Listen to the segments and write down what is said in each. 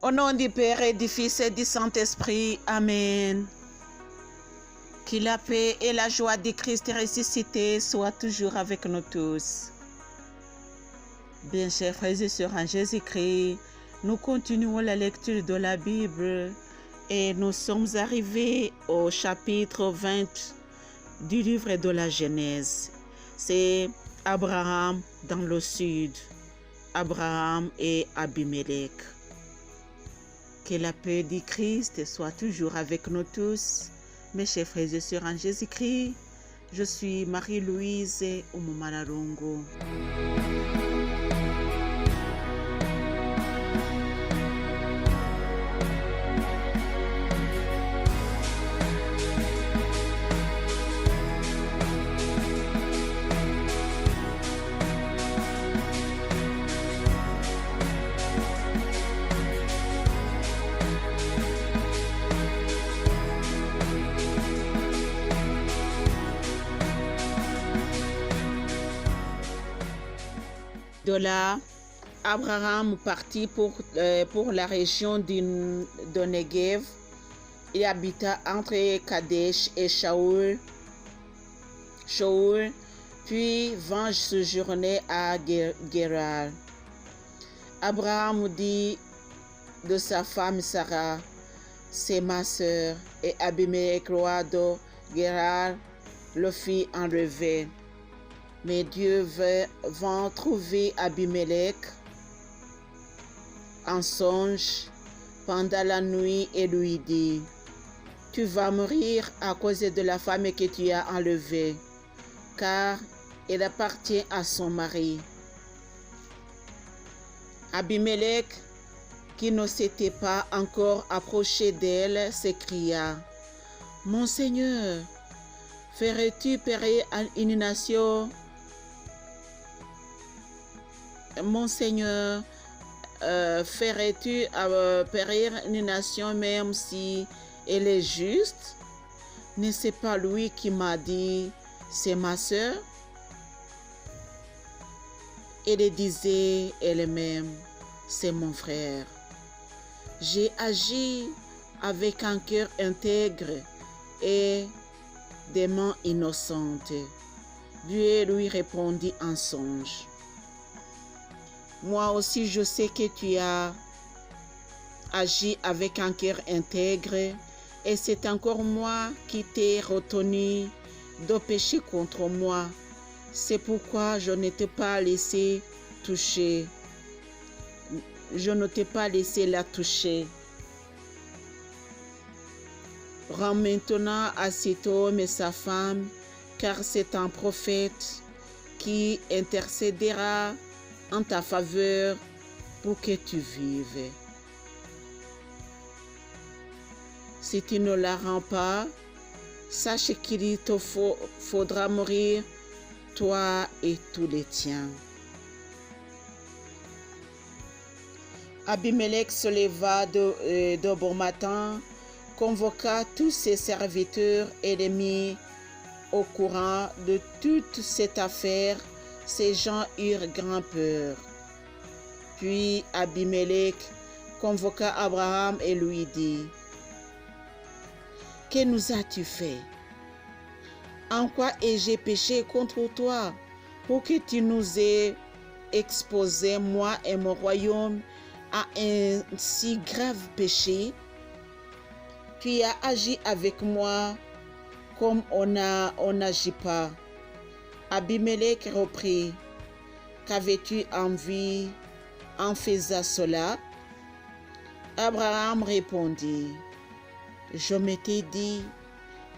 Au nom du Père et du Fils et du Saint-Esprit. Amen. Que la paix et la joie du Christ ressuscité soient toujours avec nous tous. Bien chers frères et sœurs en Jésus-Christ, nous continuons la lecture de la Bible et nous sommes arrivés au chapitre 20 du livre de la Genèse. C'est Abraham dans le sud, Abraham et Abimelech. Que la paix du Christ soit toujours avec nous tous. Mes chers frères et sœurs en Jésus-Christ, je suis Marie-Louise Oumoumalalongo. De là, Abraham partit pour la région de Negev. Il habita entre Kadesh et Shaoul, puis vint séjourner à Guérar. Abraham dit de sa femme Sarah, c'est ma sœur, et Abimelech, roi de Guérar, le fit enlever. Mais Dieu vint trouver Abimelech en songe pendant la nuit et lui dit, tu vas mourir à cause de la femme que tu as enlevée, car elle appartient à son mari. Abimelech, qui ne s'était pas encore approché d'elle, s'écria, mon Seigneur, ferais-tu périr une nation? Mon Seigneur, ferais-tu périr une nation même si elle est juste? N'est-ce pas lui qui m'a dit, c'est ma sœur? Elle disait elle-même, c'est mon frère. J'ai agi avec un cœur intègre et des mains innocentes. Dieu lui répondit en songe. Moi aussi, je sais que tu as agi avec un cœur intègre et c'est encore moi qui t'ai retenu de pécher contre moi. C'est pourquoi je ne t'ai pas laissé toucher. Je ne t'ai pas laissé la toucher. Rends maintenant à cet homme et sa femme, car c'est un prophète qui intercédera en ta faveur pour que tu vives. Si tu ne la rends pas, sache qu'il te faudra mourir, toi et tous les tiens. Abimelech se leva de bon matin, convoqua tous ses serviteurs et les mit au courant de toute cette affaire. Ces gens eurent grand peur. Puis Abimelech convoqua Abraham et lui dit, que nous as-tu fait? En quoi ai-je péché contre toi pour que tu nous aies exposé, moi et mon royaume, à un si grave péché? Tu as agi avec moi comme on n'agit pas. Abimelech reprit, qu'avais-tu envie en faisant cela? Abraham répondit, je m'étais dit,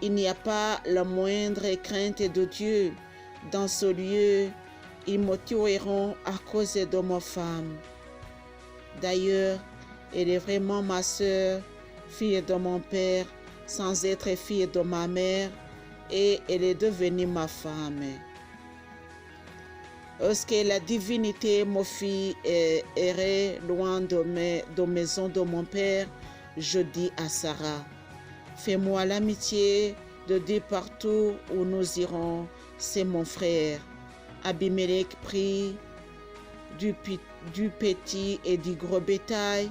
il n'y a pas la moindre crainte de Dieu. Dans ce lieu, ils me tueront à cause de ma femme. D'ailleurs, elle est vraiment ma sœur, fille de mon père, sans être fille de ma mère, et elle est devenue ma femme. Lorsque la divinité me fit errer loin de maison de mon père, je dis à Sarah, fais-moi l'amitié de dire partout où nous irons, c'est mon frère. Abimelech prit du petit et du gros bétail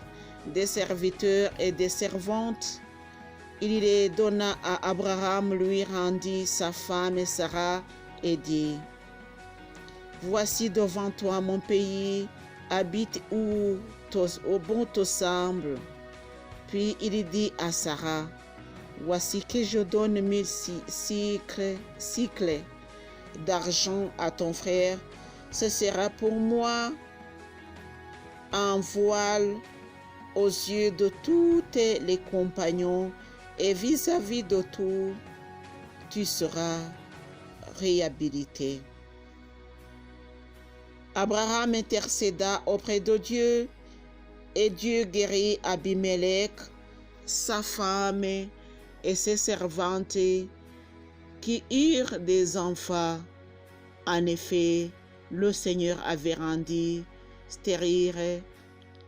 des serviteurs et des servantes. Il les donna à Abraham, lui rendit sa femme Sarah et dit: Voici devant toi mon pays, habite où bon te semble. Puis il dit à Sarah: Voici que je donne 1000 cycles d'argent à ton frère. Ce sera pour moi un voile aux yeux de tous les compagnons, et vis-à-vis de tout, tu seras réhabilité. Abraham intercéda auprès de Dieu, et Dieu guérit Abimelech, sa femme et ses servantes qui eurent des enfants. En effet, le Seigneur avait rendu stériles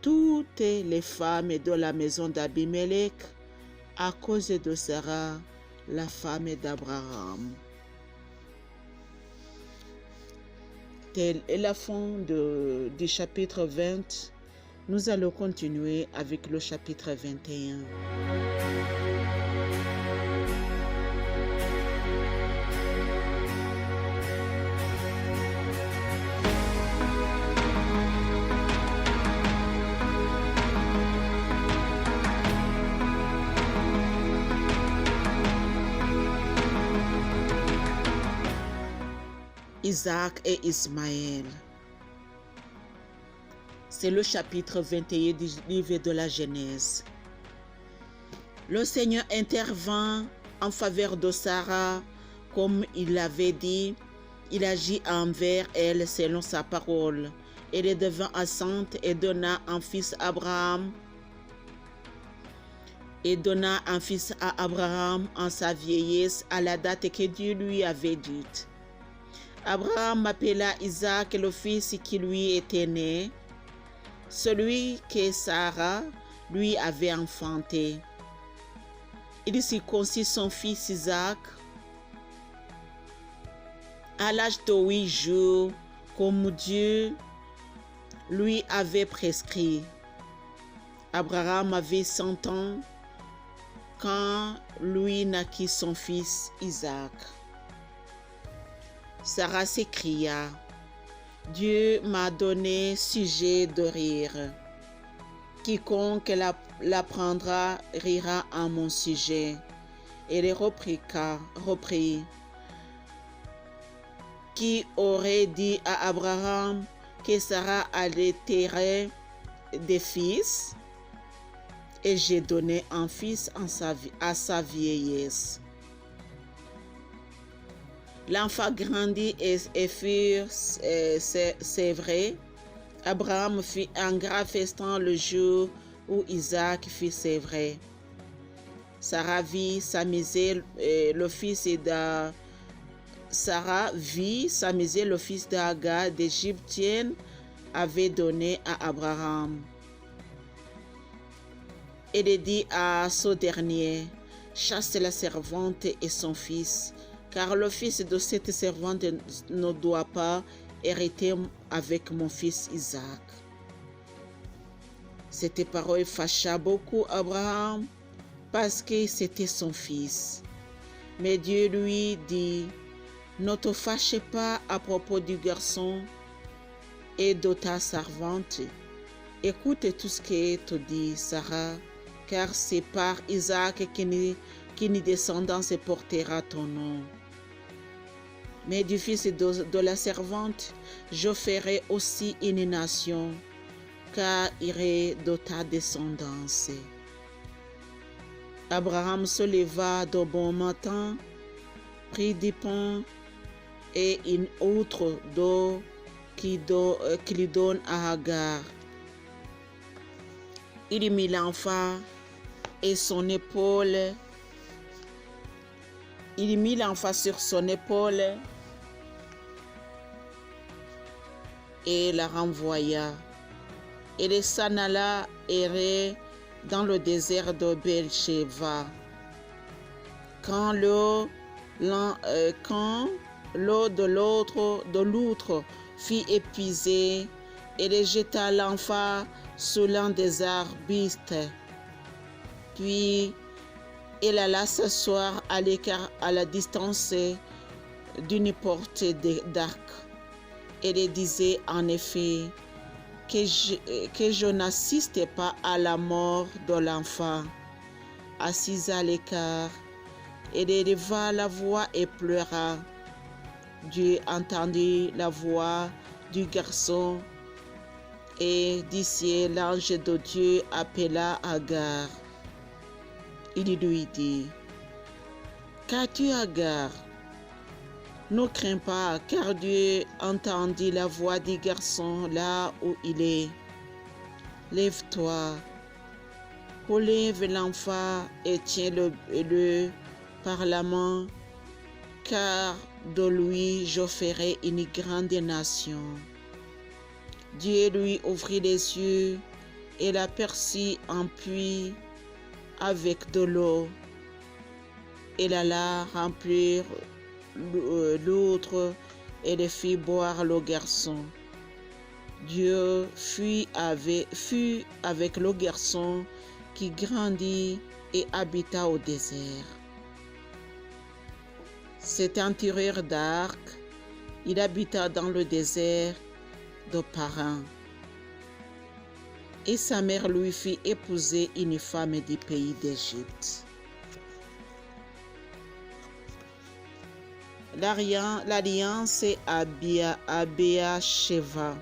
toutes les femmes de la maison d'Abimelech à cause de Sarah, la femme d'Abraham. Tel est la fin du chapitre 20. Nous allons continuer avec le chapitre 21. Isaac et Ismaël. C'est le chapitre 21 du livre de la Genèse. Le Seigneur intervint en faveur de Sarah, comme il l'avait dit. Il agit envers elle selon sa parole. Elle devint enceinte et donna un fils à Abraham. Et donna un fils à Abraham en sa vieillesse, à la date que Dieu lui avait dite. Abraham appela Isaac le fils qui lui était né, celui que Sarah lui avait enfanté. Il circoncit son fils Isaac à l'âge de 8 jours, comme Dieu lui avait prescrit. Abraham avait 100 ans quand lui naquit son fils Isaac. Sarah s'écria: Dieu m'a donné sujet de rire. Quiconque l'apprendra rira en mon sujet. Elle reprit: Qui aurait dit à Abraham que Sarah allaiterait des fils? Et j'ai donné un fils à sa vieillesse. L'enfant grandit et fut, c'est vrai. Abraham fit un grand festin le jour où Isaac fit c'est vrai. Sarah vit s'amuser le fils d'Agar d'Égyptienne avait donné à Abraham. Elle dit à ce dernier: Chasse la servante et son fils, car le fils de cette servante ne doit pas hériter avec mon fils Isaac. Cette parole fâcha beaucoup Abraham, parce que c'était son fils. Mais Dieu lui dit: Ne te fâche pas à propos du garçon et de ta servante. Écoute tout ce que te dit Sarah, car c'est par Isaac qu'une descendance portera ton nom. Mais du fils de la servante, je ferai aussi une nation, car il est de ta descendance. Abraham se leva de bon matin, prit du pain et une outre d'eau qu'il donne à Agar. Il mit l'enfant et son épaule. Il mit l'enfant sur son épaule et la renvoya. Il s'en alla errer dans le désert de Beersheba. Quand l'eau de l'outre fut épuisée, Elle jeta l'enfant sous l'un des arbustes. Puis elle alla s'asseoir à l'écart, à la distance d'une portée d'arc. Elle disait en effet que je n'assistais pas à la mort de l'enfant. Assise à l'écart, elle éleva la voix et pleura. Dieu entendit la voix du garçon et d'ici l'ange de Dieu appela Agar. Il lui dit: Qu'as-tu, Agar? Ne crains pas, car Dieu entendit la voix du garçon là où il est. Lève-toi, relève l'enfant et tiens-le par la main, car de lui je ferai une grande nation. Dieu lui ouvrit les yeux et l'aperçut un puits avec de l'eau. Elle alla remplir l'autre et le fit boire le garçon. Dieu fut avec le garçon qui grandit et habita au désert. C'est un tireur d'arc. Il habita dans le désert de Paran. Et sa mère lui fit épouser une femme du pays d'Égypte. L'alliance à Béersheba.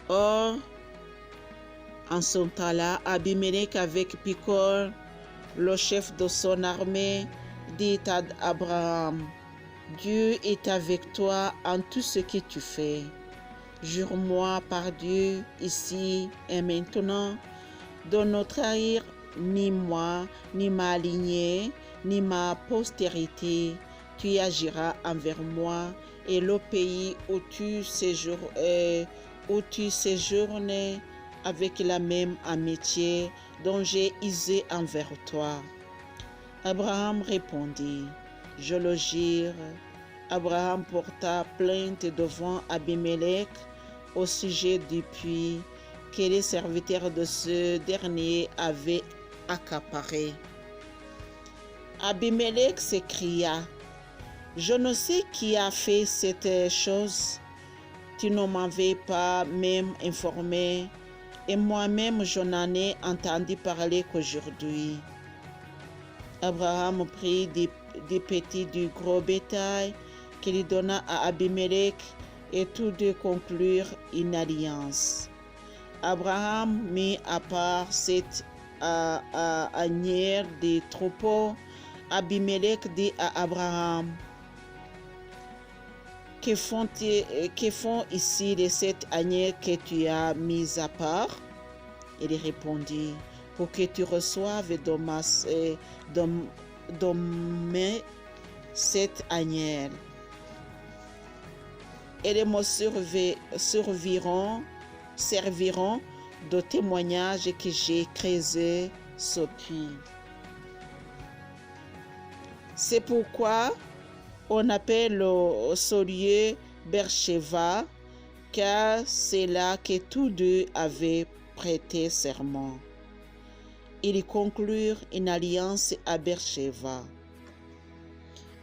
Or, en son temps-là, Abimelech avec Picol, le chef de son armée, dit à Abraham: Dieu est avec toi en tout ce que tu fais. Jure-moi par Dieu, ici et maintenant, de ne trahir ni moi, ni ma lignée, ni ma postérité. Tu agiras envers moi et le pays où tu séjournes avec la même amitié dont j'ai usé envers toi. Abraham répondit: Je le jure. Abraham porta plainte devant Abimelech au sujet du puits que les serviteurs de ce dernier avaient accaparé. Abimelech s'écria: Je ne sais qui a fait cette chose. Tu ne m'avais pas même informé, et moi-même je n'en ai entendu parler qu'aujourd'hui. Abraham prit des petits du gros bétail qu'il donna à Abimelech, et tous deux conclurent une alliance. Abraham mit à part cette anière des troupeaux. Abimelech dit à Abraham: Que font ici les 7 agneaux que tu as mis à part? Il répondit: Pour que tu reçoives de mes 7 agneaux. Et me serviront de témoignage que j'ai creusé ce puits. C'est pourquoi on appelle ce lieu Beersheba, car c'est là que tous deux avaient prêté serment. Ils conclurent une alliance à Beersheba.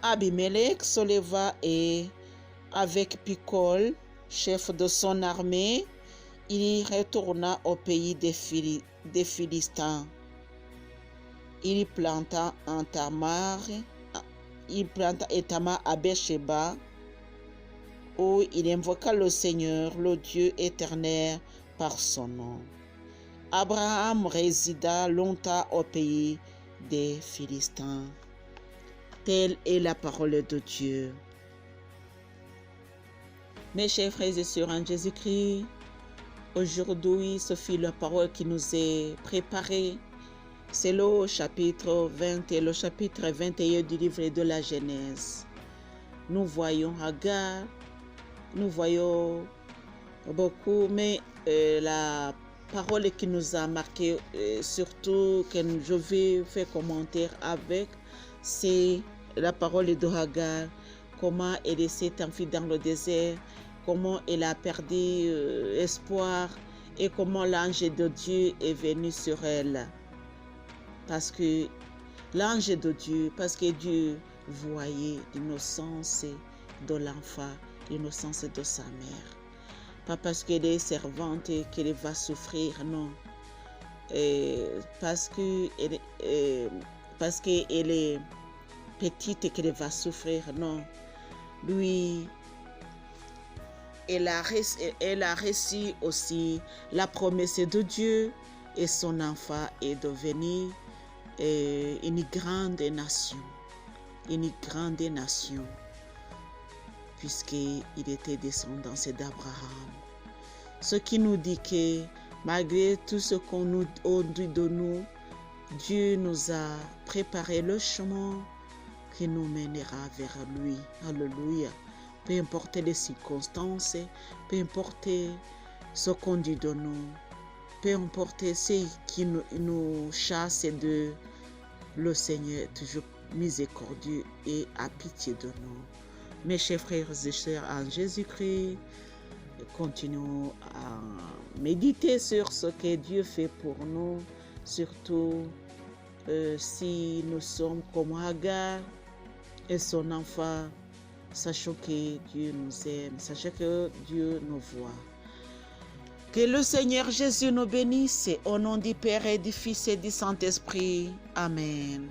Abimelech se leva et, avec Picol, chef de son armée, il retourna au pays des Philistins. Il planta Tamar à Beersheba, où il invoqua le Seigneur, le Dieu éternel, par son nom. Abraham résida longtemps au pays des Philistins. Telle est la parole de Dieu. Mes chers frères et sœurs en Jésus-Christ, aujourd'hui, ce fut la parole qui nous est préparée. C'est le chapitre 20 et le chapitre 21 du livre de la Genèse. Nous voyons Agar, nous voyons beaucoup, mais la parole qui nous a marqué, surtout que je vais faire commentaire avec, c'est la parole de Agar, comment elle s'est enfuie dans le désert, comment elle a perdu espoir et comment l'ange de Dieu est venu sur elle. Parce que l'ange de Dieu, parce que Dieu voyait l'innocence de l'enfant, l'innocence de sa mère. Pas parce qu'elle est servante qu'elle va souffrir, non. Parce qu'elle est petite et qu'elle va souffrir, non. Lui, elle a reçu aussi la promesse de Dieu et son enfant est devenu une grande nation, puisqu'il était descendant d'Abraham. Ce qui nous dit que malgré tout ce qu'on nous dit de nous, Dieu nous a préparé le chemin qui nous mènera vers lui. Alléluia. Peu importe les circonstances, peu importe ce qu'on dit de nous, peu importe ce qui nous chasse de le Seigneur est toujours miséricordieux et a pitié de nous. Mes chers frères et sœurs en Jésus-Christ, continuons à méditer sur ce que Dieu fait pour nous, surtout si nous sommes comme Agar et son enfant. Sachons que Dieu nous aime, sachons que Dieu nous voit. Que le Seigneur Jésus nous bénisse, au nom du Père et du Fils et du Saint-Esprit. Amen.